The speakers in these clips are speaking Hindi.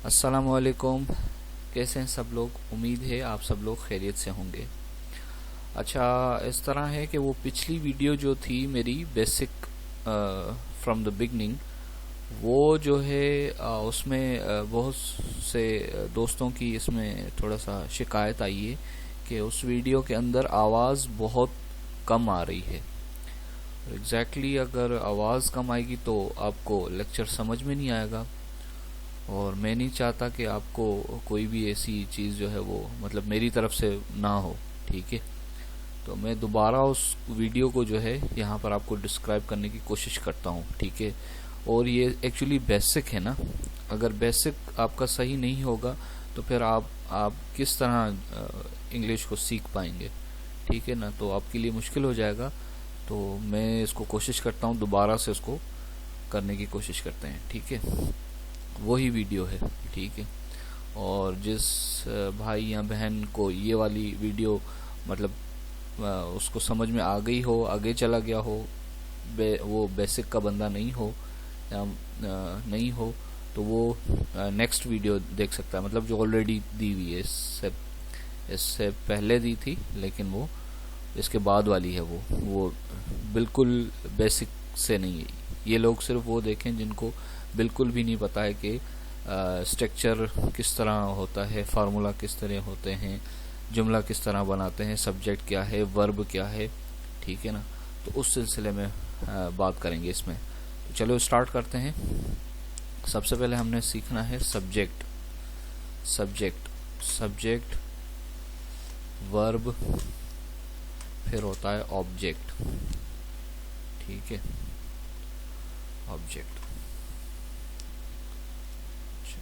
अस्सलामुअलैकुम। कैसे हैं सब लोग? उम्मीद है आप सब लोग खैरियत से होंगे। अच्छा, इस तरह है कि वो पिछली वीडियो जो थी मेरी बेसिक फ्रॉम द बिगनिंग, वो जो है उसमें बहुत से दोस्तों की इसमें थोड़ा सा शिकायत आई है कि उस वीडियो के अंदर आवाज़ बहुत कम आ रही है। एग्जैक्टली अगर आवाज़ कम आएगी तो आपको लेक्चर समझ में नहीं आएगा, और मैं नहीं चाहता कि आपको कोई भी ऐसी चीज़ जो है वो मतलब मेरी तरफ से ना हो। ठीक है, तो मैं दोबारा उस वीडियो को जो है यहाँ पर आपको डिस्क्राइब करने की कोशिश करता हूँ। ठीक है, और ये एक्चुअली बेसिक है ना। अगर बेसिक आपका सही नहीं होगा तो फिर आप किस तरह इंग्लिश को सीख पाएंगे? ठीक है ना, तो आपके लिए मुश्किल हो जाएगा। तो मैं इसको कोशिश करता हूँ, दोबारा से इसको करने की कोशिश करते हैं। ठीक है, वही वीडियो है। ठीक है, और जिस भाई या बहन को ये वाली वीडियो मतलब उसको समझ में आ गई हो, आगे चला गया हो, वो बेसिक का बंदा नहीं हो या नहीं हो, तो वो नेक्स्ट वीडियो देख सकता है, मतलब जो ऑलरेडी दी हुई है। इससे पहले दी थी, लेकिन वो इसके बाद वाली है। वो बिल्कुल बेसिक से नहीं है। ये लोग सिर्फ वो देखें जिनको बिल्कुल भी नहीं पता है कि स्ट्रक्चर किस तरह होता है, फार्मूला किस तरह होते हैं, जुमला किस तरह बनाते हैं, सब्जेक्ट क्या है, वर्ब क्या है। ठीक है ना, तो उस सिलसिले में बात करेंगे इसमें। तो चलो स्टार्ट करते हैं। सबसे पहले हमने सीखना है सब्जेक्ट। सब्जेक्ट वर्ब, फिर होता है ऑब्जेक्ट। ठीक है, ऑब्जेक्ट।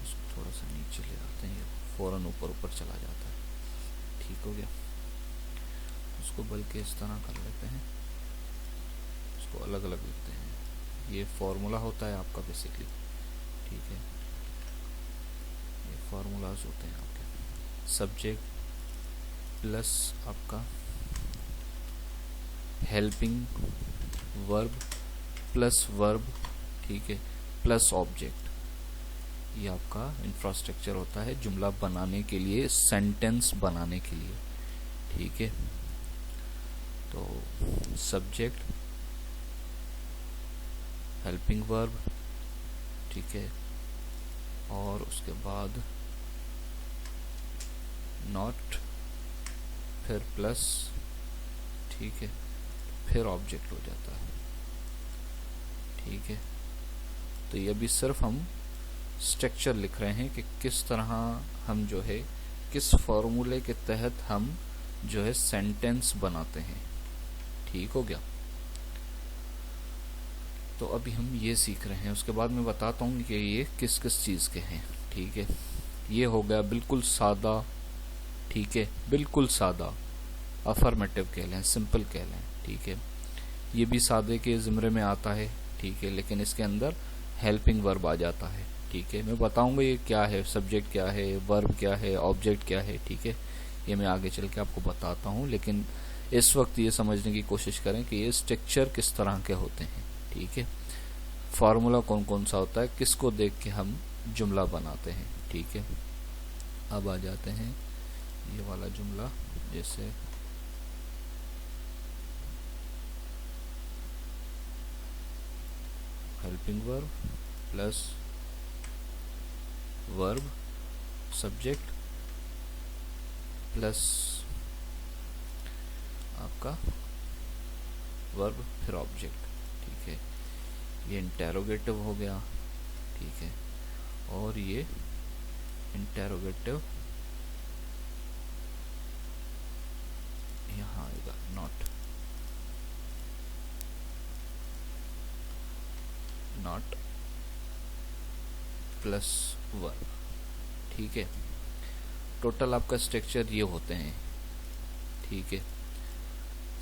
इसको थोड़ा सा नीचे ले आते हैं, ये फौरन ऊपर चला जाता है। ठीक हो गया, उसको बल्कि इस तरह कर लेते हैं, इसको अलग अलग लिखते हैं। ये फॉर्मूला होता है आपका बेसिकली। ठीक है, ये फार्मूलाज होते हैं आपके। सब्जेक्ट प्लस आपका हेल्पिंग वर्ब प्लस वर्ब, ठीक है, प्लस ऑब्जेक्ट। ये आपका इंफ्रास्ट्रक्चर होता है जुमला बनाने के लिए, सेंटेंस बनाने के लिए। ठीक है, तो सब्जेक्ट, हेल्पिंग वर्ब, ठीक है, और उसके बाद नॉट, फिर प्लस, ठीक है, फिर ऑब्जेक्ट हो जाता है। ठीक है, तो ये अभी सिर्फ हम स्ट्रक्चर लिख रहे हैं कि किस तरह हम जो है, किस फॉर्मूले के तहत हम जो है सेंटेंस बनाते हैं। ठीक हो गया, तो अभी हम ये सीख रहे हैं, उसके बाद मैं बताता हूँ कि ये किस किस चीज़ के हैं। ठीक है, ये हो गया बिल्कुल सादा। ठीक है, बिल्कुल सादा, अफर्मेटिव कह लें, सिंपल कह लें। ठीक है, ये भी सादे के ज़िम्रे में आता है। ठीक है, लेकिन इसके अंदर हेल्पिंग वर्ब आ जाता है। ठीक है, मैं बताऊंगा ये क्या है, सब्जेक्ट क्या है, वर्ब क्या है, ऑब्जेक्ट क्या है। ठीक है, ये मैं आगे चल के आपको बताता हूँ, लेकिन इस वक्त ये समझने की कोशिश करें कि ये स्ट्रक्चर किस तरह के होते हैं। ठीक है, फार्मूला कौन कौन सा होता है, किसको देख के हम जुमला बनाते हैं। ठीक है, अब आ जाते हैं ये वाला जुमला, जैसे helping verb plus verb, subject plus आपका वर्ब, फिर ऑब्जेक्ट। ठीक है, ये इंटेरोगेटिव हो गया। ठीक है, और ये इंटेरोगेटिव यहाँ आएगा, नॉट प्लस वर्ब। ठीक है, टोटल आपका स्ट्रक्चर ये होते हैं। ठीक है,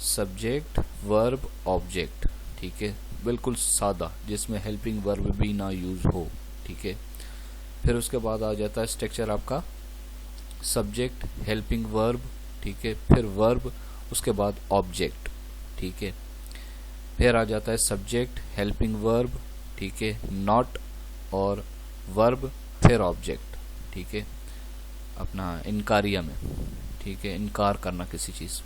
सब्जेक्ट वर्ब ऑब्जेक्ट। ठीक है, बिल्कुल सादा, जिसमें हेल्पिंग वर्ब भी ना यूज हो। ठीक है, फिर उसके बाद आ जाता है स्ट्रक्चर आपका सब्जेक्ट, हेल्पिंग वर्ब, ठीक है, फिर वर्ब, उसके बाद ऑब्जेक्ट। ठीक है, फिर आ जाता है सब्जेक्ट, हेल्पिंग वर्ब, ठीक है, नॉट और वर्ब, फिर ऑब्जेक्ट। ठीक है, अपना इनकारिया में, ठीक है, इनकार करना किसी चीज़,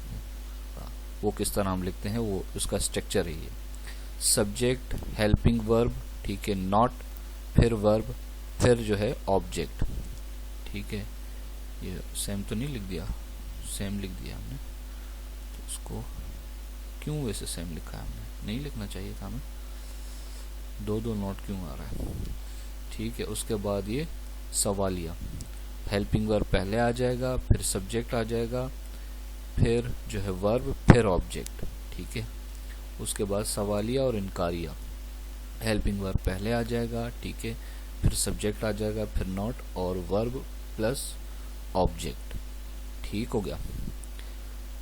वो किस तरह हम लिखते हैं, वो उसका स्ट्रक्चर है ये। सब्जेक्ट, हेल्पिंग वर्ब, ठीक है, नॉट, फिर वर्ब, फिर जो है ऑब्जेक्ट, ठीक है। ये सेम तो नहीं लिख दिया, सेम लिख दिया हमने, तो उसको क्यों वैसे सेम लिखा है हमने, नहीं लिखना चाहिए था हमें, दो दो नोट क्यों आ रहा है, ठीक है। उसके बाद ये सवालिया, हेल्पिंग वर्ब पहले आ जाएगा, फिर सब्जेक्ट आ जाएगा, फिर जो है वर्ब, फिर ऑब्जेक्ट, ठीक है। उसके बाद सवालिया और इनकारिया, हेल्पिंग वर्ब पहले आ जाएगा, ठीक है, फिर सब्जेक्ट आ जाएगा, फिर नॉट और वर्ब प्लस ऑब्जेक्ट, ठीक हो गया।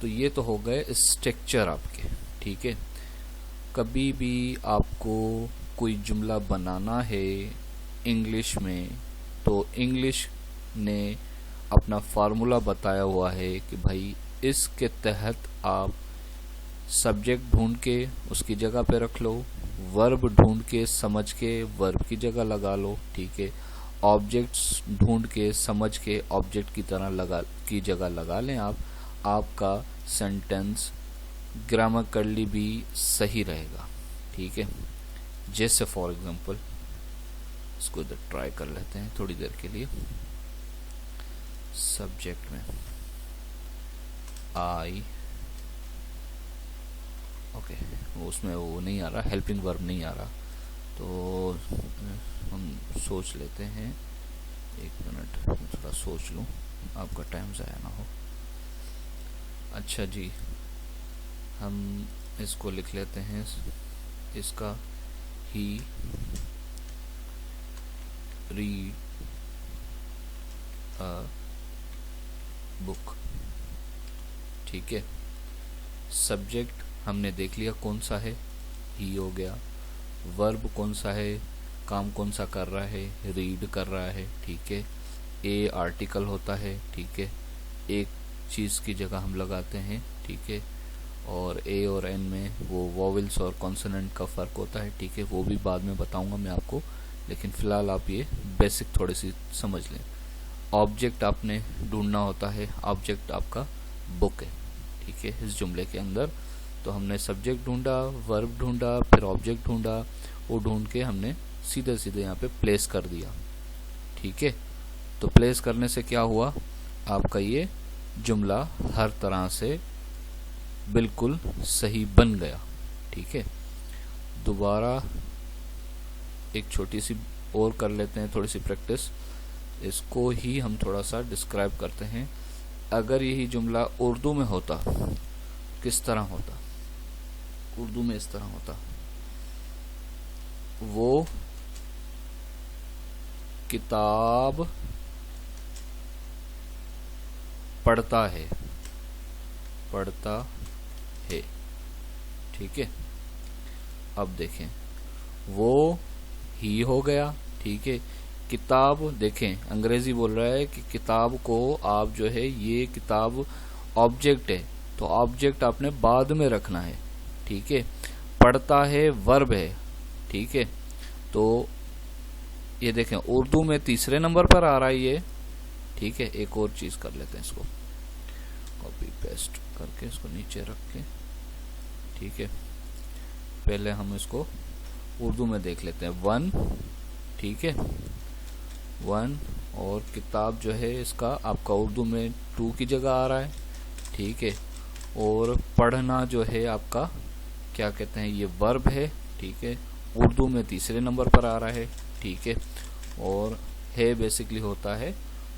तो ये तो हो गए स्ट्रक्चर आपके, ठीक है। कभी भी आपको कोई जुमला बनाना है इंग्लिश में, तो इंग्लिश ने अपना फार्मूला बताया हुआ है कि भाई इसके तहत आप सब्जेक्ट ढूंढ के उसकी जगह पे रख लो, वर्ब ढूंढ के समझ के वर्ब की जगह लगा लो, ठीक है, ऑब्जेक्ट्स ढूंढ के समझ के ऑब्जेक्ट की जगह लगा लें आप, आपका सेंटेंस ग्रामेटिकली भी सही रहेगा, ठीक है। जैसे फॉर एग्जांपल इसको इधर ट्राई कर लेते हैं थोड़ी देर के लिए। सब्जेक्ट में आई, ओके, उसमें वो नहीं आ रहा, हेल्पिंग वर्ब नहीं आ रहा, तो हम सोच लेते हैं, एक मिनट थोड़ा सोच लूँ, आपका टाइम ज़ाया ना हो। अच्छा जी, हम इसको लिख लेते हैं, इसका ही रीड अ बुक, ठीक है। सब्जेक्ट हमने देख लिया कौन सा है, ही हो गया। वर्ब कौन सा है, काम कौन सा कर रहा है, रीड कर रहा है, ठीक है। ए आर्टिकल होता है, ठीक है, एक चीज़ की जगह हम लगाते हैं, ठीक है। और ए और एन में वो वॉवेल्स और कॉन्सोनेंट का फ़र्क होता है, ठीक है, वो भी बाद में बताऊंगा मैं आपको, लेकिन फ़िलहाल आप ये बेसिक थोड़ी सी समझ लें। ऑब्जेक्ट आपने ढूंढना होता है, ऑब्जेक्ट आपका बुक है, ठीक है, इस जुमले के अंदर। तो हमने सब्जेक्ट ढूंढा, वर्ब ढूंढा, फिर ऑब्जेक्ट ढूंढा, वो ढूंढ के हमने सीधे सीधे यहाँ पे प्लेस कर दिया, ठीक है। तो प्लेस करने से क्या हुआ, आपका ये जुमला हर तरह से बिल्कुल सही बन गया, ठीक है। दोबारा एक छोटी सी और कर लेते हैं, थोड़ी सी प्रैक्टिस, इसको ही हम थोड़ा सा डिस्क्राइब करते हैं। अगर यही जुमला उर्दू में होता, किस तरह होता, उर्दू में इस तरह होता, वो किताब पढ़ता है, पढ़ता है, ठीक है। अब देखें, वो ही हो गया, ठीक है। किताब देखें, अंग्रेजी बोल रहा है कि किताब को आप जो है, ये किताब ऑब्जेक्ट है, तो ऑब्जेक्ट आपने बाद में रखना है, ठीक है। पढ़ता है वर्ब है, ठीक है। तो ये देखें उर्दू में तीसरे नंबर पर आ रहा है ये, ठीक है। एक और चीज कर लेते हैं, इसको कॉपी पेस्ट करके इसको नीचे रख के, ठीक है। पहले हम इसको उर्दू में देख लेते हैं, वन, ठीक है, वन, और किताब जो है इसका आपका उर्दू में टू की जगह आ रहा है, ठीक है। और पढ़ना जो है आपका क्या कहते हैं, ये वर्ब है, ठीक है, उर्दू में तीसरे नंबर पर आ रहा है, ठीक है। और है बेसिकली होता है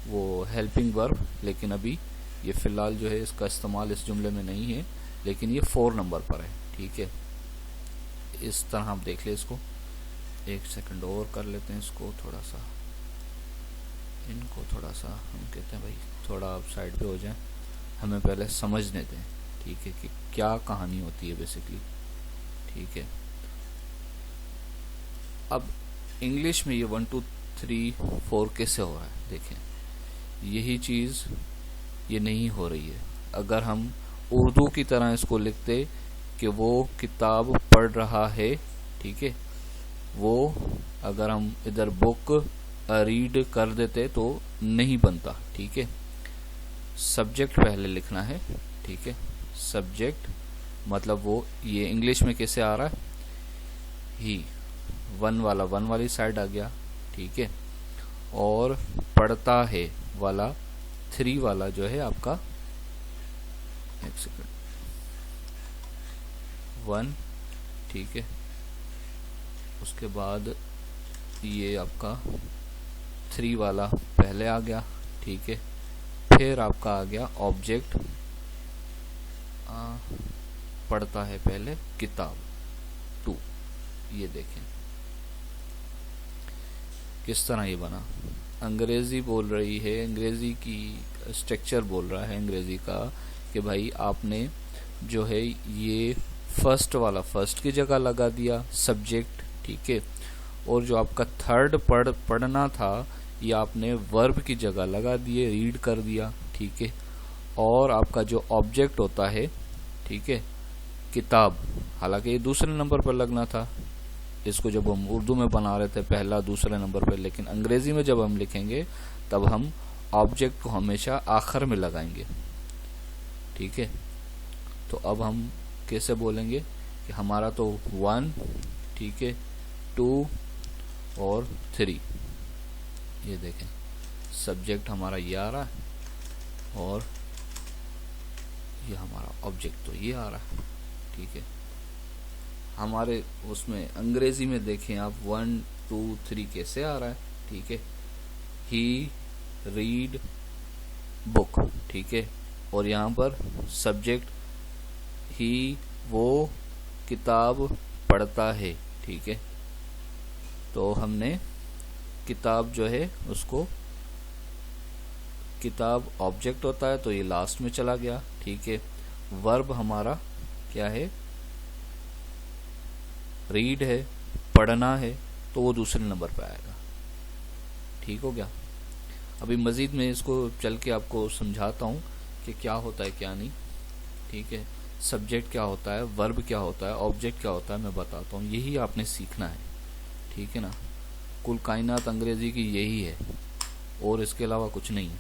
वो हेल्पिंग वर्ब, लेकिन अभी ये फिलहाल जो है इसका इस्तेमाल इस जुमले में नहीं है, लेकिन ये 4 नंबर पर है, ठीक है। इस तरह आप देख ले इसको, एक सेकंड और कर लेते हैं इसको, थोड़ा सा इनको थोड़ा सा हम कहते हैं भाई थोड़ा आप साइड पे हो जाएं, हमें पहले समझने दें, ठीक है, कि क्या कहानी होती है बेसिकली, ठीक है। अब इंग्लिश में ये 1 2 3 4 कैसे हो रहा है, देखें, यही चीज़ ये नहीं हो रही है। अगर हम उर्दू की तरह इसको लिखते कि वो किताब पढ़ रहा है, ठीक है, वो अगर हम इधर बुक रीड कर देते तो नहीं बनता, ठीक है। सब्जेक्ट पहले लिखना है, ठीक है। सब्जेक्ट मतलब वो ये इंग्लिश में कैसे आ रहा है, ही, वन वाली साइड आ गया, ठीक है। और पढ़ता है वाला 3 वाला जो है आपका, एक सेकंड, 1, ठीक है। उसके बाद ये आपका 3 वाला पहले आ गया, ठीक है। फिर आपका आ गया ऑब्जेक्ट, पढ़ता है पहले किताब 2। ये देखें किस तरह ये बना। अंग्रेजी बोल रही है, अंग्रेजी की स्ट्रक्चर बोल रहा है अंग्रेजी का कि भाई आपने जो है ये फर्स्ट वाला फर्स्ट की जगह लगा दिया सब्जेक्ट, ठीक है। और जो आपका थर्ड पढ़ना था ये आपने वर्ब की जगह लगा दिए, रीड कर दिया, ठीक है। और आपका जो ऑब्जेक्ट होता है, ठीक है, किताब, हालांकि ये दूसरे नंबर पर लगना था, इसको जब हम उर्दू में बना रहे थे पहला दूसरे नंबर पर, लेकिन अंग्रेजी में जब हम लिखेंगे तब हम ऑब्जेक्ट को हमेशा आखिर में लगाएंगे, ठीक है। तो अब हम कैसे बोलेंगे कि हमारा तो 1, ठीक है, 2 और 3, ये देखें सब्जेक्ट हमारा ये आ रहा है और ये हमारा ऑब्जेक्ट तो ये आ रहा है, ठीक है। हमारे उसमें अंग्रेजी में देखें आप 1, 2, 3 कैसे आ रहा है, ठीक है। ही रीड बुक, ठीक है। और यहाँ पर सब्जेक्ट ही वो किताब पढ़ता है, ठीक है। तो हमने किताब जो है उसको, किताब ऑब्जेक्ट होता है तो ये लास्ट में चला गया, ठीक है। वर्ब हमारा क्या है, रीड है, पढ़ना है, तो वो दूसरे नंबर पे आएगा, ठीक हो गया। अभी मजीद मैं इसको चल के आपको समझाता हूँ कि क्या होता है क्या नहीं, ठीक है। सब्जेक्ट क्या होता है, वर्ब क्या होता है, ऑब्जेक्ट क्या होता है, मैं बताता हूँ। यही आपने सीखना है, ठीक है ना। कुल कायनात अंग्रेजी की यही है और इसके अलावा कुछ नहीं है,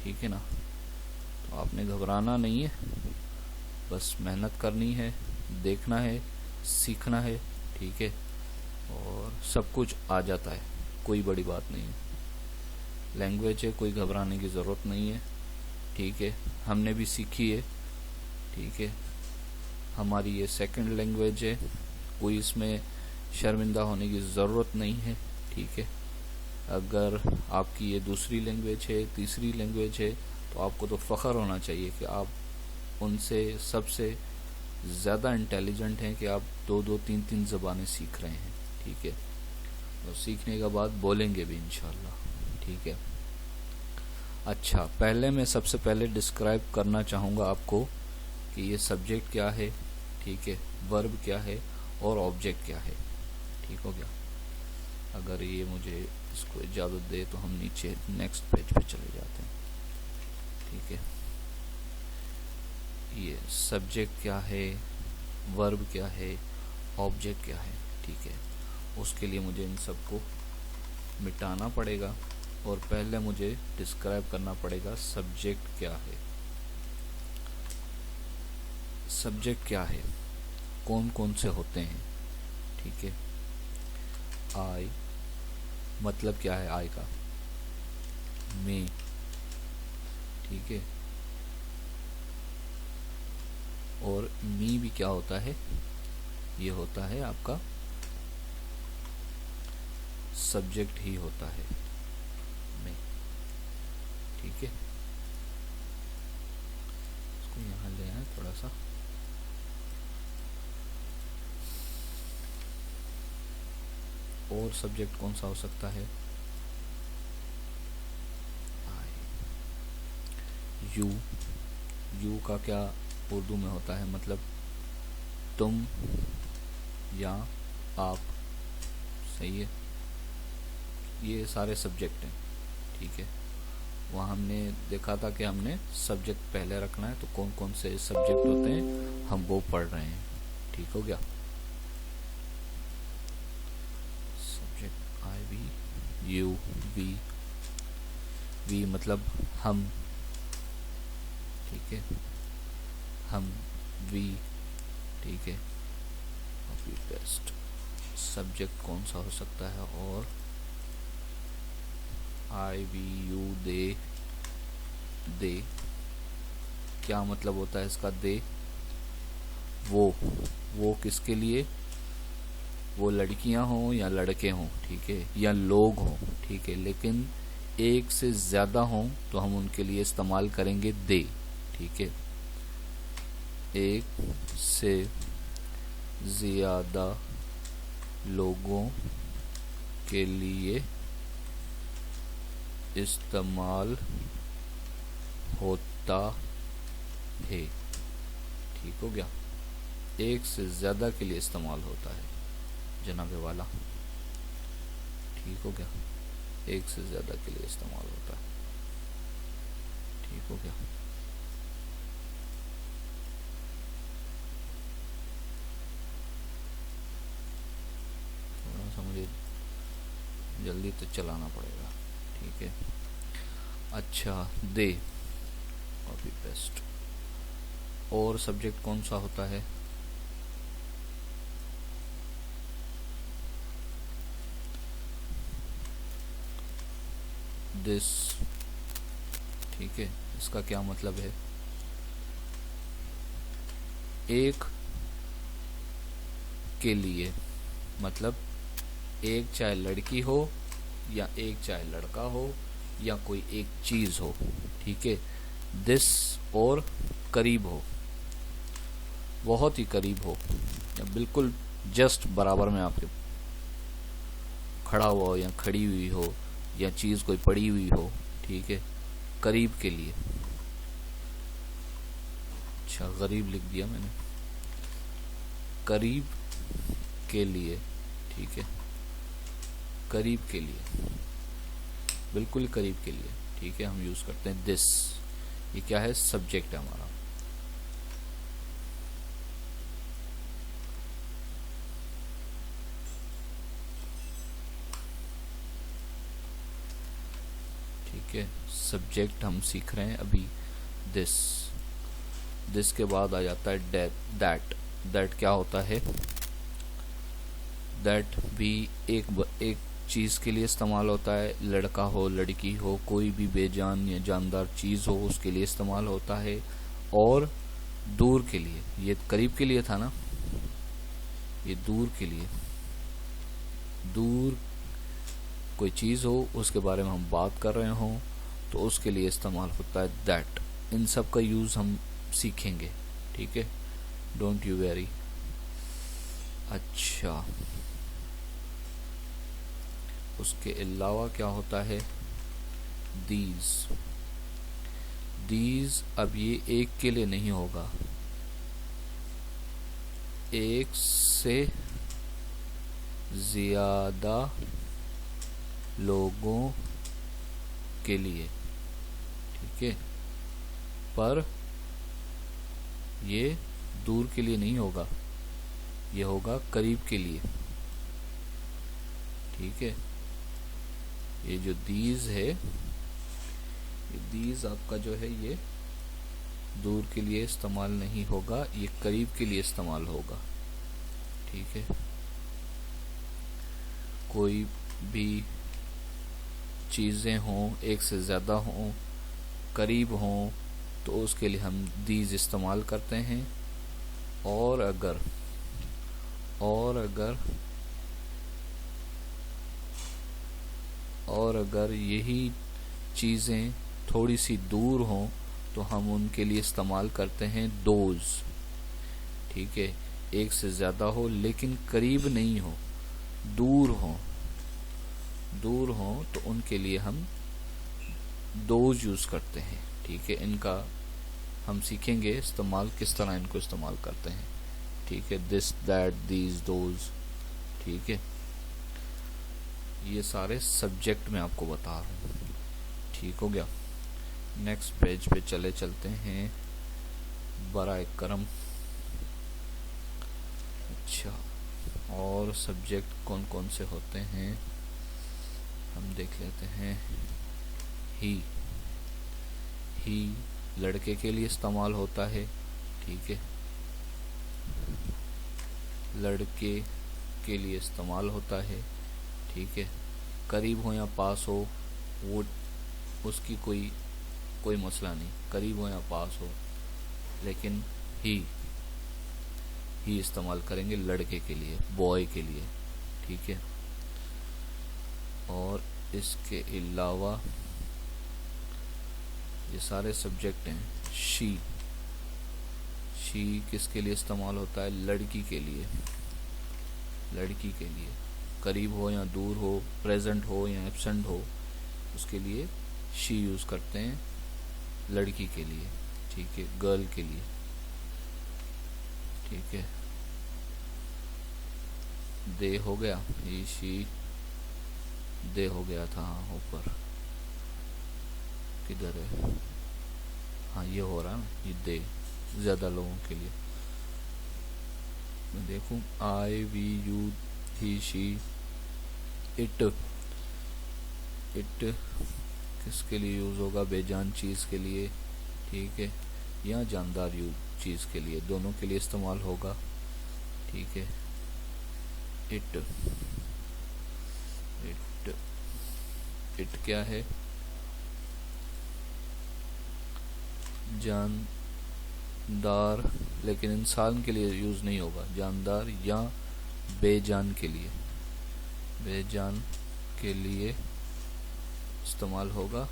ठीक है ना। तो आपने घबराना नहीं है, बस मेहनत करनी है, देखना है, सीखना है, ठीक है। और सब कुछ आ जाता है, कोई बड़ी बात नहीं है। लैंग्वेज है, कोई घबराने की ज़रूरत नहीं है, ठीक है। हमने भी सीखी है, ठीक है। हमारी ये सेकंड लैंग्वेज है, कोई इसमें शर्मिंदा होने की ज़रूरत नहीं है, ठीक है। अगर आपकी ये दूसरी लैंग्वेज है, तीसरी लैंग्वेज है, तो आपको तो फ़ख्र होना चाहिए कि आप उनसे सबसे ज़्यादा इंटेलिजेंट हैं, कि आप 2-2, 3-3 ज़बानें सीख रहे हैं, ठीक है। और सीखने के बाद बोलेंगे भी इंशाल्लाह, ठीक है। अच्छा, पहले मैं सबसे पहले डिस्क्राइब करना चाहूँगा आपको कि ये सब्जेक्ट क्या है, ठीक है, वर्ब क्या है और ऑब्जेक्ट क्या है, ठीक हो गया। अगर ये मुझे इसको इजाज़त दे तो हम नीचे नेक्स्ट पेज पे चले जाते हैं, ठीक है। ये सब्जेक्ट क्या है, वर्ब क्या है, ऑब्जेक्ट क्या है, ठीक है। उसके लिए मुझे इन सबको मिटाना पड़ेगा और पहले मुझे डिस्क्राइब करना पड़ेगा सब्जेक्ट क्या है। सब्जेक्ट क्या है, कौन कौन से होते हैं, ठीक है। आई, मतलब क्या है आई का, मे, ठीक है। और मी भी क्या होता है, ये होता है आपका सब्जेक्ट ही होता है, मे, ठीक है। इसको यहाँ ले आए थोड़ा सा। और सब्जेक्ट कौन सा हो सकता है, यू, यू का क्या उर्दू में होता है, मतलब तुम या आप, सही है। ये सारे सब्जेक्ट हैं, ठीक है। वहाँ हमने देखा था कि हमने सब्जेक्ट पहले रखना है, तो कौन कौन से सब्जेक्ट होते हैं हम वो पढ़ रहे हैं, ठीक हो गया। सब्जेक्ट आई भी यू, वी, वी मतलब हम, ठीक है, हम, वी, ठीक है। Copy paste. सब्जेक्ट कौन सा हो सकता है? और आई, वी, यू, दे। क्या मतलब होता है इसका? दे, वो किसके लिए? वो लड़कियां हों या लड़के हों, ठीक है, या लोग हों, ठीक है, लेकिन एक से ज़्यादा हों तो हम उनके लिए इस्तेमाल करेंगे दे, ठीक है। एक से ज़्यादा लोगों के लिए इस्तेमाल होता है, ठीक हो गया। एक से ज़्यादा के लिए इस्तेमाल होता है जनाबे वाला, ठीक हो गया। एक से ज़्यादा के लिए इस्तेमाल होता है, ठीक हो गया। थोड़ा सा मुझे जल्दी तो चलाना पड़ेगा, ठीक है। अच्छा, दे, कॉपी पेस्ट। और सब्जेक्ट कौन सा होता है? दिस, ठीक है। इसका क्या मतलब है? एक के लिए, मतलब एक चाहे लड़की हो या एक चाहे लड़का हो या कोई एक चीज हो, ठीक है। दिस और करीब हो, बहुत ही करीब हो, या बिल्कुल जस्ट बराबर में आपके खड़ा हुआ हो या खड़ी हुई हो, या चीज कोई पड़ी हुई हो, ठीक है, करीब के लिए। अच्छा, गरीब लिख दिया मैंने, करीब के लिए, ठीक है, करीब के लिए, बिल्कुल करीब के लिए, ठीक है, हम यूज करते हैं दिस। ये क्या है? सब्जेक्ट है हमारा। ठीक है, सब्जेक्ट हम सीख रहे हैं अभी, दिस। दिस के बाद आ जाता है दैट। दैट क्या होता है? दैट भी एक चीज़ के लिए इस्तेमाल होता है, लड़का हो, लड़की हो, कोई भी बेजान या जानदार चीज़ हो, उसके लिए इस्तेमाल होता है। और दूर के लिए, ये करीब के लिए था ना, ये दूर के लिए, दूर कोई चीज़ हो, उसके बारे में हम बात कर रहे हों, तो उसके लिए इस्तेमाल होता है दैट। इन सब का यूज़ हम सीखेंगे, ठीक है, डोंट यू वेरी। अच्छा, उसके अलावा क्या होता है? दीज। दीज अब ये एक के लिए नहीं होगा, एक से ज़्यादा लोगों के लिए, ठीक है, पर ये दूर के लिए नहीं होगा, ये होगा करीब के लिए, ठीक है। ये जो दीज है, ये दीज आपका जो है ये दूर के लिए इस्तेमाल नहीं होगा, ये करीब के लिए इस्तेमाल होगा, ठीक है। कोई भी चीज़ें हों, एक से ज़्यादा हों, करीब हों, तो उसके लिए हम दीज इस्तेमाल करते हैं। और अगर यही चीज़ें थोड़ी सी दूर हों तो हम उनके लिए इस्तेमाल करते हैं दोज, ठीक है। एक से ज़्यादा हो लेकिन करीब नहीं हो, दूर हो तो उनके लिए हम दोज यूज़ करते हैं, ठीक है। इनका हम सीखेंगे इस्तेमाल, किस तरह इनको इस्तेमाल करते हैं, ठीक है। दिस, दैट, दीज, दोज, ठीक है। ये सारे सब्जेक्ट में आपको बता रहा हूँ, ठीक हो गया। नेक्स्ट पेज पे चलते हैं, बराए करम। अच्छा, और सब्जेक्ट कौन कौन से होते हैं? हम देख लेते हैं ही लड़के के लिए इस्तेमाल होता है, ठीक है, लड़के के लिए इस्तेमाल होता है, ठीक है। करीब हो या पास हो वो उसकी कोई मसला नहीं, करीब हो या पास हो, लेकिन ही इस्तेमाल करेंगे लड़के के लिए, बॉय के लिए, ठीक है। और इसके अलावा ये सारे सब्जेक्ट हैं। शी किसके लिए इस्तेमाल होता है? लड़की के लिए, करीब हो या दूर हो, प्रेजेंट हो या एब्सेंट हो, उसके लिए शी यूज करते हैं लड़की के लिए, ठीक है, गर्ल के लिए, ठीक है। दे हो गया, ही शी दे हो गया था, हाँ ऊपर किधर है, हाँ ये हो रहा है ना, ये दे ज्यादा लोगों के लिए। मैं देखूं I, we, you, he, she, it किसके लिए यूज होगा? बेजान चीज के लिए, ठीक है, या जानदार चीज के लिए, दोनों के लिए इस्तेमाल होगा, ठीक है। इट क्या है? जानदार, लेकिन इंसान के लिए यूज नहीं होगा, जानदार या बेजान के लिए, इस्तेमाल होगा।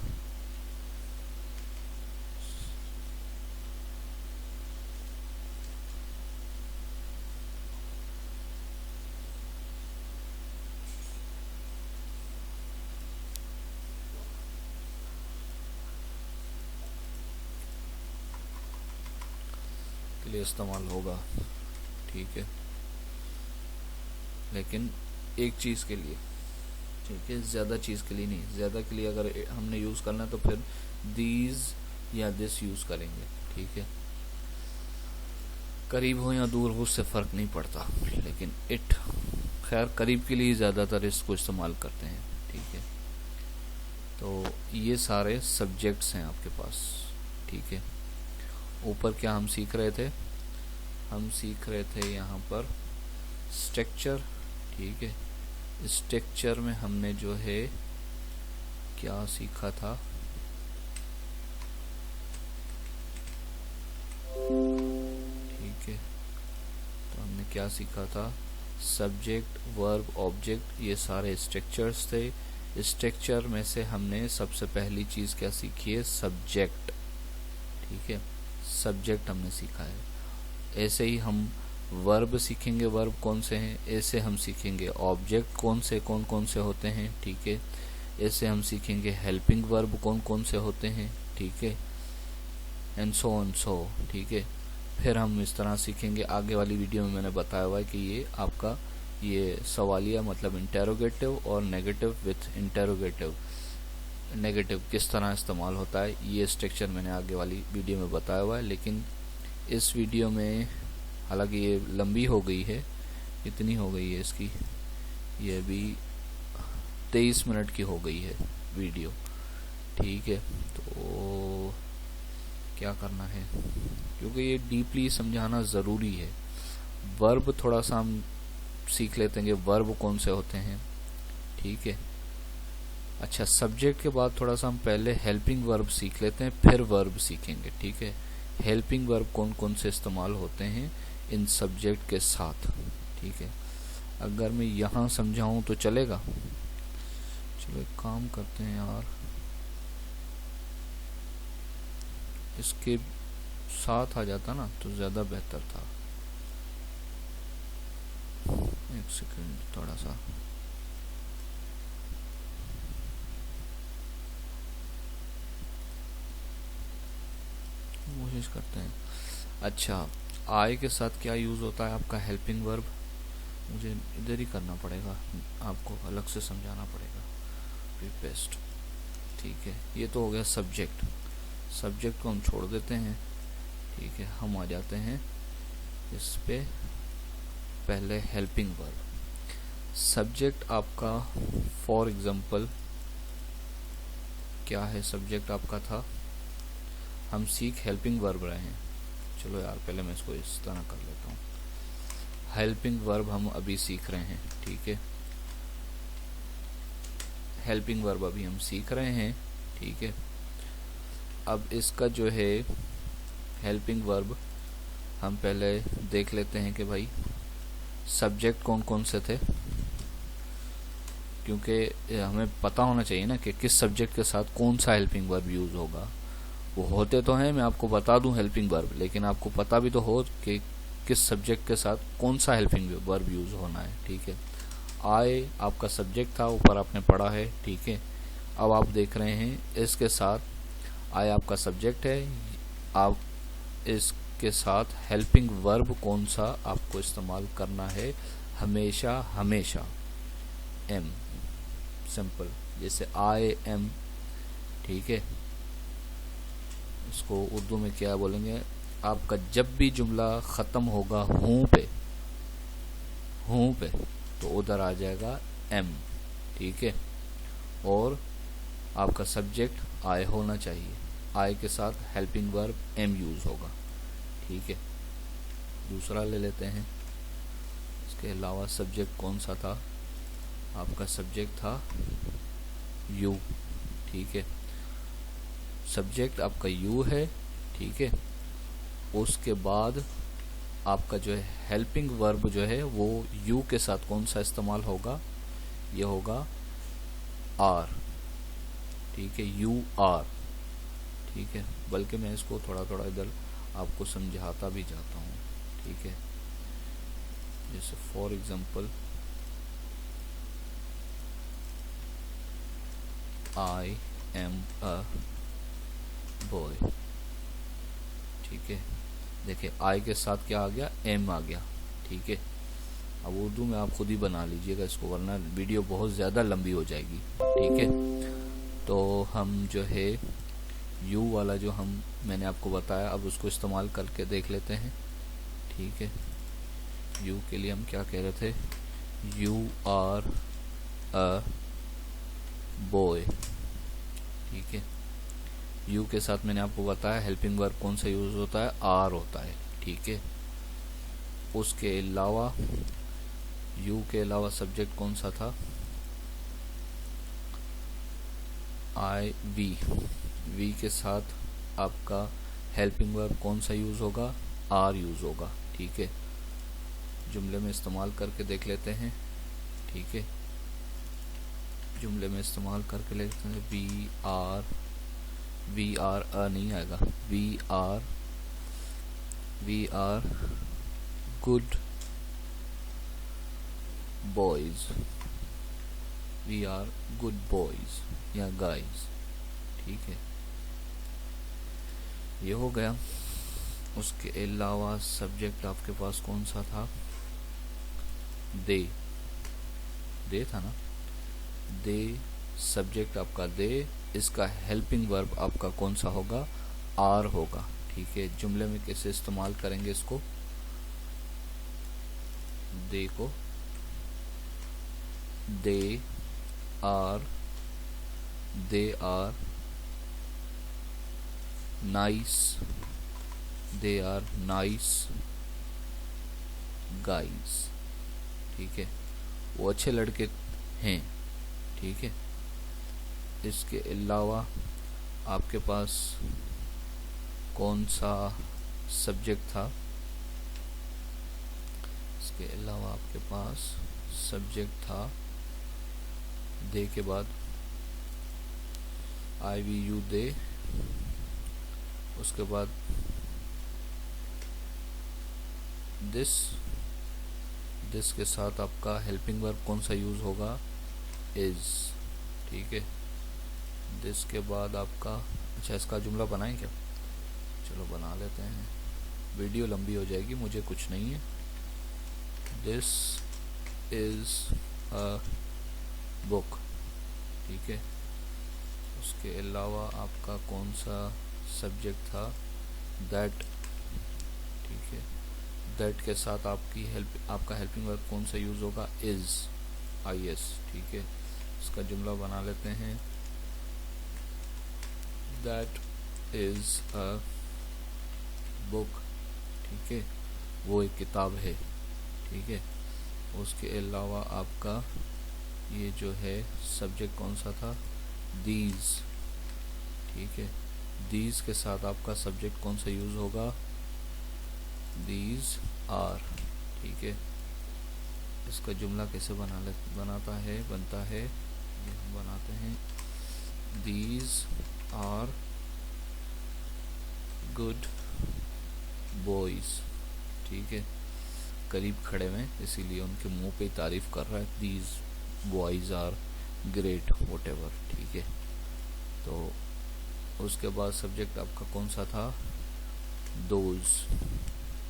के लिए इस्तेमाल होगा, ठीक है, लेकिन एक चीज के लिए, ठीक है, ज्यादा चीज के लिए नहीं। ज्यादा के लिए अगर हमने यूज करना तो फिर दीज या दिस यूज करेंगे, ठीक है। करीब हो या दूर हो उससे फर्क नहीं पड़ता, लेकिन इट, खैर करीब के लिए ज्यादातर इसको इस्तेमाल करते हैं, ठीक है। तो ये सारे सब्जेक्ट्स हैं आपके पास, ठीक है। ऊपर क्या हम सीख रहे थे? हम सीख रहे थे यहाँ पर स्ट्रक्चर, ठीक है। स्ट्रक्चर में हमने जो है क्या सीखा था? ठीक है, तो हमने क्या सीखा था? सब्जेक्ट, वर्ब, ऑब्जेक्ट, ये सारे स्ट्रक्चर्स थे। स्ट्रक्चर में से हमने सबसे पहली चीज क्या सीखी है? सब्जेक्ट, ठीक है, सब्जेक्ट हमने सीखा है। ऐसे ही हम वर्ब सीखेंगे, वर्ब कौन से हैं, ऐसे हम सीखेंगे ऑब्जेक्ट कौन से होते हैं, ठीक है। ऐसे हम सीखेंगे हेल्पिंग वर्ब कौन से होते हैं, ठीक है, एंड सो, ठीक है। फिर हम इस तरह सीखेंगे, आगे वाली वीडियो में मैंने बताया हुआ है कि ये आपका ये सवालिया मतलब इंटेरोगेटिव और नेगेटिव विथ इंटेरोगेटिव, नेगेटिव किस तरह इस्तेमाल होता है, ये स्ट्रक्चर मैंने आगे वाली वीडियो में बताया हुआ है। लेकिन इस वीडियो में, हालांकि ये लंबी हो गई है, इतनी हो गई है इसकी, ये भी 23 मिनट की हो गई है वीडियो, ठीक है। तो क्या करना है, क्योंकि ये डीपली समझाना ज़रूरी है। वर्ब थोड़ा सा हम सीख लेते हैं, वर्ब कौन से होते हैं, ठीक है। अच्छा, सब्जेक्ट के बाद थोड़ा सा हम पहले हेल्पिंग वर्ब सीख लेते हैं, फिर वर्ब सीखेंगे, ठीक है। हेल्पिंग वर्ब कौन से इस्तेमाल होते हैं इन सब्जेक्ट के साथ, ठीक है। अगर मैं यहाँ समझाऊं तो चलेगा? चलो एक काम करते हैं यार, इसके साथ आ जाता ना तो ज्यादा बेहतर था। एक सेकंड, थोड़ा सा कोशिश करते हैं। अच्छा, आई के साथ क्या यूज होता है आपका हेल्पिंग वर्ब? मुझे इधर ही करना पड़ेगा, आपको अलग से समझाना पड़ेगा, बेस्ट, ठीक है। ये तो हो गया सब्जेक्ट, सब्जेक्ट को हम छोड़ देते हैं, ठीक है। हम आ जाते हैं इस पे, पहले हेल्पिंग वर्ब। सब्जेक्ट आपका फॉर एग्जांपल क्या है सब्जेक्ट आपका था, हम सीख हेल्पिंग वर्ब रहे हैं। चलो यार पहले मैं इसको इस तरह कर लेता हूँ। हेल्पिंग वर्ब हम अभी सीख रहे हैं, ठीक है, हेल्पिंग वर्ब अभी हम सीख रहे हैं, ठीक है। अब इसका जो है हेल्पिंग वर्ब हम पहले देख लेते हैं कि भाई सब्जेक्ट कौन कौन से थे, क्योंकि हमें पता होना चाहिए ना कि किस सब्जेक्ट के साथ कौन सा हेल्पिंग वर्ब यूज़ होगा। वो होते तो हैं, मैं आपको बता दूं हेल्पिंग वर्ब, लेकिन आपको पता भी तो हो कि किस सब्जेक्ट के साथ कौन सा हेल्पिंग वर्ब यूज़ होना है, ठीक है। आई आपका सब्जेक्ट था, ऊपर आपने पढ़ा है, ठीक है। अब आप देख रहे हैं इसके साथ आई आपका सब्जेक्ट है, आप इसके साथ हेल्पिंग वर्ब कौन सा आपको इस्तेमाल करना है, हमेशा हमेशा एम, सिंपल, जैसे आई एम, ठीक है। इसको उर्दू में क्या बोलेंगे, आपका जब भी जुमला ख़त्म होगा हूँ पे तो उधर आ जाएगा एम, ठीक है। और आपका सब्जेक्ट आई होना चाहिए, आई के साथ हेल्पिंग वर्ब एम यूज़ होगा, ठीक है। दूसरा ले लेते हैं, इसके अलावा सब्जेक्ट कौन सा था, आपका सब्जेक्ट था यू, ठीक है। सब्जेक्ट आपका यू है, ठीक है। उसके बाद आपका जो है हेल्पिंग वर्ब जो है वो यू के साथ कौन सा इस्तेमाल होगा, ये होगा आर, ठीक है, यू आर, ठीक है। बल्कि मैं इसको थोड़ा थोड़ा इधर आपको समझाता भी जाता हूँ, ठीक है। जैसे for example I am a boy, ठीक है। देखिए आई के साथ क्या आ गया, एम आ गया, ठीक है। अब उर्दू में आप खुद ही बना लीजिएगा इसको, वरना वीडियो बहुत ज़्यादा लंबी हो जाएगी, ठीक है। तो हम जो है यू वाला जो मैंने आपको बताया, अब उसको इस्तेमाल करके देख लेते हैं, ठीक है। यू के लिए हम क्या कह रहे थे, यू आर अ बॉय, ठीक है। यू के साथ मैंने आपको बताया हेल्पिंग वर्ब कौन सा यूज़ होता है, आर होता है, ठीक है। उसके अलावा यू के अलावा सब्जेक्ट कौन सा था, आई वी, वी के साथ आपका हेल्पिंग वर्ब कौन सा यूज़ होगा, आर यूज़ होगा, ठीक है। जुमले में इस्तेमाल करके देख लेते हैं, ठीक है। जुमले में इस्तेमाल करके लेते हैं, वी आर नहीं आएगा, we are good boys, we are good boys या गाइज, ठीक है। ये हो गया। उसके अलावा सब्जेक्ट आपके पास कौन सा था, दे था ना, दे सब्जेक्ट आपका दे, इसका हेल्पिंग वर्ब आपका कौन सा होगा, आर होगा, ठीक है। जुमले में कैसे इस्तेमाल करेंगे इसको, दे को, they are nice, they are nice guys, ठीक है। वो अच्छे लड़के हैं, ठीक है। इसके अलावा आपके पास कौन सा सब्जेक्ट था, इसके अलावा आपके पास सब्जेक्ट था दे के बाद आई वी यू दे, उसके बाद दिस के साथ आपका हेल्पिंग वर्ब कौन सा यूज़ होगा, इज, ठीक है। दिस के बाद आपका, अच्छा इसका जुमला बनाएं क्या, चलो बना लेते हैं, वीडियो लंबी हो जाएगी, मुझे कुछ नहीं है। दिस इज अ बुक, ठीक है। उसके अलावा आपका कौन सा सब्जेक्ट था, दैट, ठीक है। दैट के साथ आपका हेल्पिंग वर्ब कौन सा यूज़ होगा, इज, आई एस, ठीक है। इसका जुमला बना लेते हैं, दैट इज अ बुक, ठीक है, वो एक किताब है, ठीक है। उसके अलावा आपका ये जो है सब्जेक्ट कौन सा था, दीज, ठीक है। दीज के साथ आपका सब्जेक्ट कौन सा यूज होगा, दीज आर, ठीक है। इसका जुमला कैसे बनता है, ये हम बनाते हैं, दीज आर गुड बॉयज, ठीक है। करीब खड़े हुए इसीलिए उनके मुंह पे तारीफ कर रहा है, these boys are great whatever, ठीक है। तो उसके बाद सब्जेक्ट आपका कौन सा था, दोज।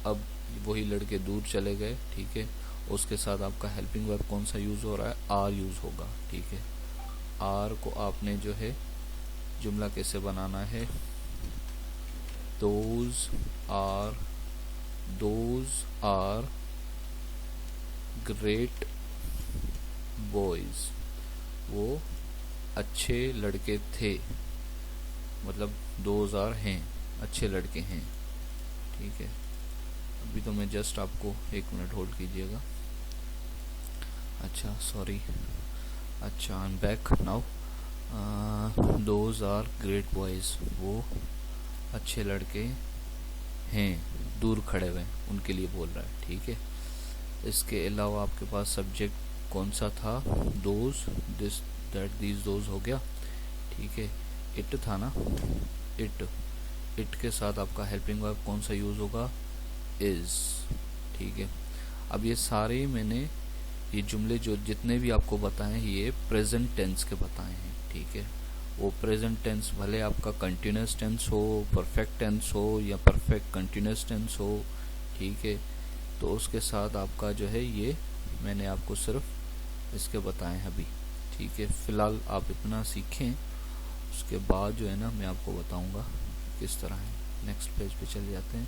अब वही लड़के दूर चले गए, ठीक है। उसके साथ आपका हेल्पिंग वर्ब कौन सा यूज हो रहा है, आर यूज होगा, ठीक है। आर को आपने जो है जुमला कैसे बनाना है, दोज आर ग्रेट बॉयज, वो अच्छे लड़के थे, मतलब दोज आर हैं, अच्छे लड़के हैं, ठीक है। अभी तो मैं जस्ट आपको 1 मिनट होल्ड कीजिएगा। अच्छा सॉरी, अच्छा I am back now. Those are great boys, वो अच्छे लड़के हैं, दूर खड़े हुए उनके लिए बोल रहा है, ठीक है। इसके अलावा आपके पास सब्जेक्ट कौन सा था, those, this that these those हो गया, ठीक है। इट था ना, इट के साथ आपका हेल्पिंग वर्ब कौन सा यूज होगा, इज, ठीक है। अब ये सारे मैंने ये जुमले जो जितने भी आपको बताए ये प्रेजेंट टेंस के बताए हैं, ठीक है। वो प्रेजेंट टेंस भले आपका कंटिन्यूस टेंस हो, परफेक्ट टेंस हो या परफेक्ट कंटिन्यूस टेंस हो, ठीक है। तो उसके साथ आपका जो है ये मैंने आपको सिर्फ इसके बताए हैं अभी, ठीक है। फिलहाल आप इतना सीखें, उसके बाद जो है ना मैं आपको बताऊंगा किस तरह है। नेक्स्ट पेज पे चले जाते हैं।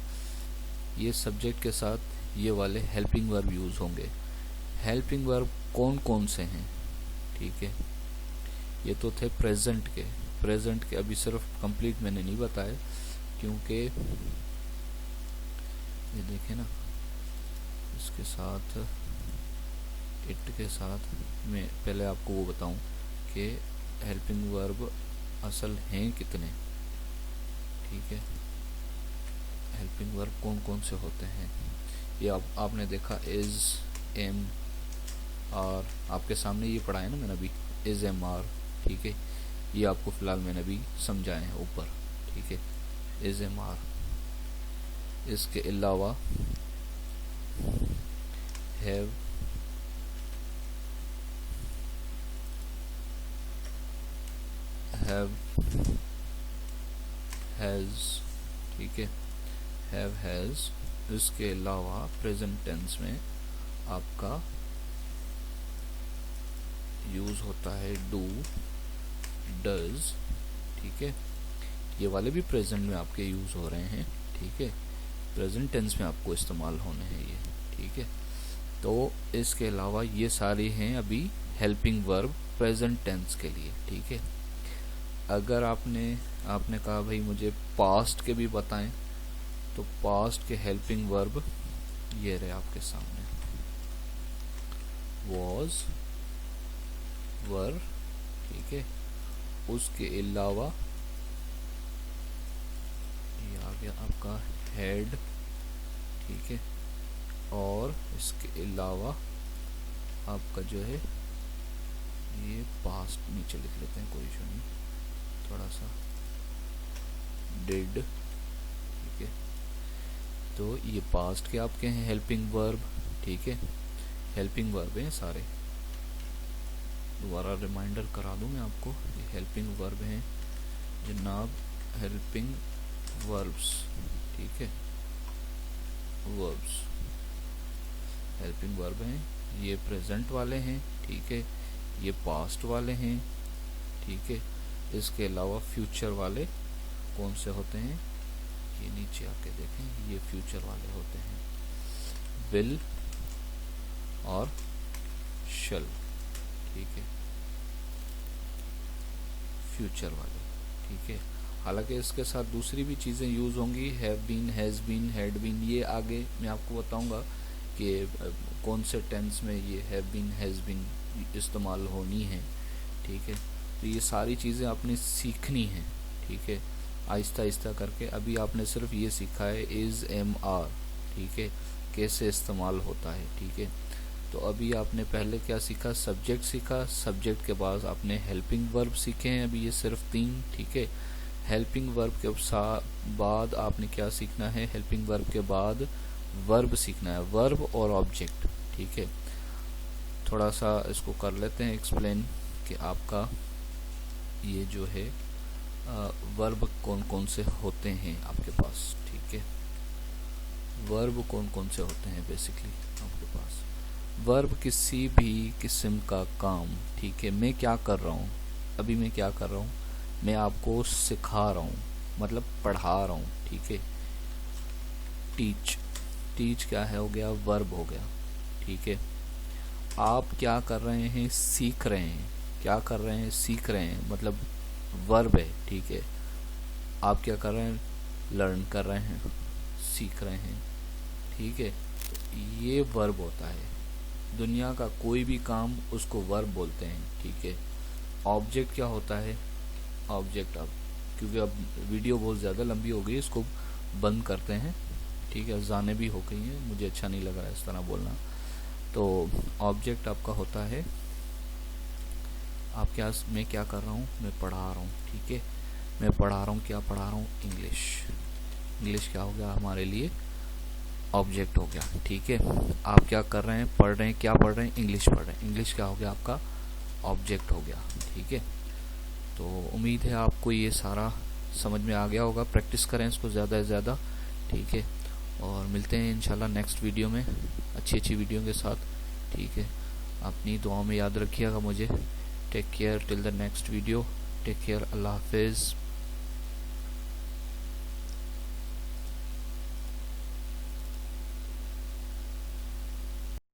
ये सब्जेक्ट के साथ ये वाले हेल्पिंग वर्ब यूज होंगे। हेल्पिंग वर्ब कौन कौन से हैं, ठीक है। ये तो थे प्रेजेंट के अभी सिर्फ कंप्लीट मैंने नहीं बताए, क्योंकि ये देखें ना, इसके साथ इट के साथ मैं पहले आपको वो बताऊं कि हेल्पिंग वर्ब असल हैं कितने, ठीक है। हेल्पिंग वर्ब कौन कौन से होते हैं ये आपने देखा, इज, एम, आर, आपके सामने ये पढ़ा है ना मैंने अभी, इज, एम, आर, ठीक है। ये आपको फिलहाल मैंने अभी समझाए हैं ऊपर, ठीक है, इज, एम, आर। इसके अलावा हैव, हैज, ठीक है, हैव, हैज। इसके अलावा प्रेजेंट टेंस में आपका यूज होता है डू, डज, ठीक है। ये वाले भी प्रेजेंट में आपके यूज हो रहे हैं, ठीक है। प्रेजेंट टेंस में आपको इस्तेमाल होने हैं ये, ठीक है। तो इसके अलावा ये सारे हैं अभी हेल्पिंग वर्ब प्रेजेंट टेंस के लिए, ठीक है। अगर आपने कहा भाई मुझे पास्ट के भी बताएं, तो पास्ट के हेल्पिंग वर्ब ये रहे आपके सामने, वॉज, वर, ठीक है। उसके अलावा ये आ गया आपका हेड, ठीक है। और इसके अलावा आपका जो है ये पास्ट नीचे लिख लेते हैं, कोई इशू नहीं, थोड़ा सा डिड, ठीक है। तो ये पास्ट के आपके हैं हेल्पिंग वर्ब, ठीक है। हेल्पिंग वर्ब हैं सारे, दोबारा रिमाइंडर करा दूं मैं आपको, ये हेल्पिंग वर्ब हैं जनाब, हेल्पिंग वर्ब्स, ठीक है, वर्ब्स हेल्पिंग वर्ब हैं। ये प्रेजेंट वाले हैं, ठीक है, ये पास्ट वाले हैं, ठीक है। इसके अलावा फ्यूचर वाले कौन से होते हैं, ये नीचे आके देखें, ये फ्यूचर वाले होते हैं, विल और शल, ठीक है, फ्यूचर वाले, ठीक है। हालांकि इसके साथ दूसरी भी चीज़ें यूज़ होंगी, have been, has been, had been, ये आगे मैं आपको बताऊंगा कि कौन से टेंस में ये हैव बीन, हैज़ बीन इस्तेमाल होनी है। ठीक है, तो ये सारी चीज़ें आपने सीखनी है। ठीक है, आहिस्ता आहिस्ता करके। अभी आपने सिर्फ ये सीखा है इज़, एम, आर, ठीक है, कैसे इस्तेमाल होता है। ठीक है, तो अभी आपने पहले क्या सीखा, सब्जेक्ट सीखा, सब्जेक्ट के बाद आपने हेल्पिंग वर्ब सीखे हैं अभी ये सिर्फ 3। ठीक है, हेल्पिंग वर्ब के बाद आपने क्या सीखना है, हेल्पिंग वर्ब के बाद वर्ब सीखना है, वर्ब और ऑब्जेक्ट। ठीक है, थोड़ा सा इसको कर लेते हैं एक्सप्लेन कि आपका ये जो है वर्ब कौन कौन से होते हैं आपके पास। ठीक है, वर्ब कौन कौन से होते हैं बेसिकली आपके पास। वर्ब किसी भी किस्म का काम। ठीक है, मैं क्या कर रहा हूँ, अभी मैं क्या कर रहा हूँ, मैं आपको सिखा रहा हूँ, मतलब पढ़ा रहा हूँ। ठीक है, टीच, टीच क्या है, हो गया वर्ब हो गया। ठीक है, आप क्या कर रहे हैं, सीख रहे हैं, क्या कर रहे हैं, सीख रहे हैं, मतलब वर्ब है। ठीक है, आप क्या कर रहे हैं, लर्न कर रहे हैं, सीख रहे हैं। ठीक है, ये वर्ब होता है। दुनिया का कोई भी काम उसको वर्ब बोलते हैं। ठीक है, ऑब्जेक्ट क्या होता है, ऑब्जेक्ट, अब क्योंकि अब वीडियो बहुत ज़्यादा लंबी हो गई, इसको बंद करते हैं। ठीक है, जाने भी हो गई हैं, मुझे अच्छा नहीं लग रहा है इस तरह बोलना। तो ऑब्जेक्ट आपका होता है, आप क्या, मैं क्या कर रहा हूँ, मैं पढ़ा रहा हूँ। ठीक है, मैं पढ़ा रहा हूँ, क्या पढ़ा रहा हूँ, इंग्लिश। इंग्लिश क्या हो गया हमारे लिए, ऑब्जेक्ट हो गया। ठीक है, आप क्या कर रहे हैं, पढ़ रहे हैं, क्या पढ़ रहे हैं, इंग्लिश पढ़ रहे हैं, इंग्लिश क्या हो गया आपका, ऑब्जेक्ट हो गया। ठीक है, तो उम्मीद है आपको ये सारा समझ में आ गया होगा। प्रैक्टिस करें इसको ज़्यादा से ज़्यादा। ठीक है, और मिलते हैं इंशाल्लाह नेक्स्ट वीडियो में अच्छी अच्छी वीडियो के साथ। ठीक है, अपनी दुआओं में याद रखिएगा मुझे। Take care till the next video. Take care, अल्लाह हाफिज़।